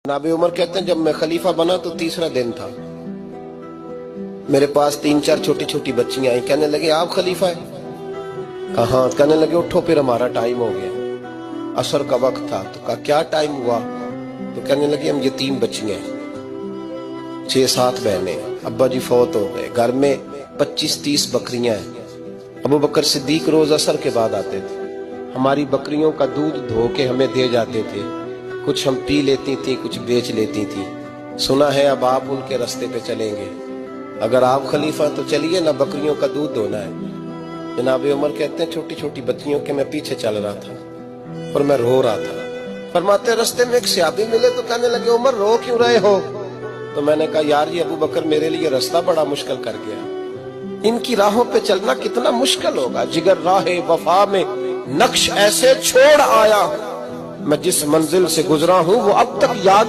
जनाब उमर कहते हैं जब मैं खलीफा बना तो तीसरा दिन था, मेरे पास 3-4 छोटी छोटी बच्चियां आई, कहने लगे आप खलीफा है? कहा, कहने लगे उठो फिर हमारा टाइम हो गया, असर का वक्त था। तो कहा क्या टाइम हुआ? तो कहने लगे हम यतीम बच्चियां हैं, 6-7 बहनें, अब्बा जी फौत हो गए, घर में 25-30 बकरियां हैं। अबू बकर सिद्दीक रोज असर के बाद आते थे, हमारी बकरियों का दूध धो के हमें दे जाते थे, कुछ हम पी लेती थी, कुछ बेच लेती थी। सुना है अब आप उनके रास्ते पे चलेंगे, अगर आप खलीफा तो चलिए ना, बकरियों का दूध धोना है। जनाब उमर कहते हैं छोटी छोटी बच्चियों के मैं पीछे चल रहा था और मैं रो रहा था। फरमाते रास्ते में एक सहाबी मिले तो कहने लगे उमर रो क्यों रहे हो? तो मैंने कहा यार ये अबू बकर मेरे लिए रास्ता बड़ा मुश्किल कर गया, इनकी राहों पे चलना कितना मुश्किल होगा। जिगर राहे वफा में नक्श ऐसे छोड़ आया, मैं जिस मंजिल से गुजरा हूं वो अब तक याद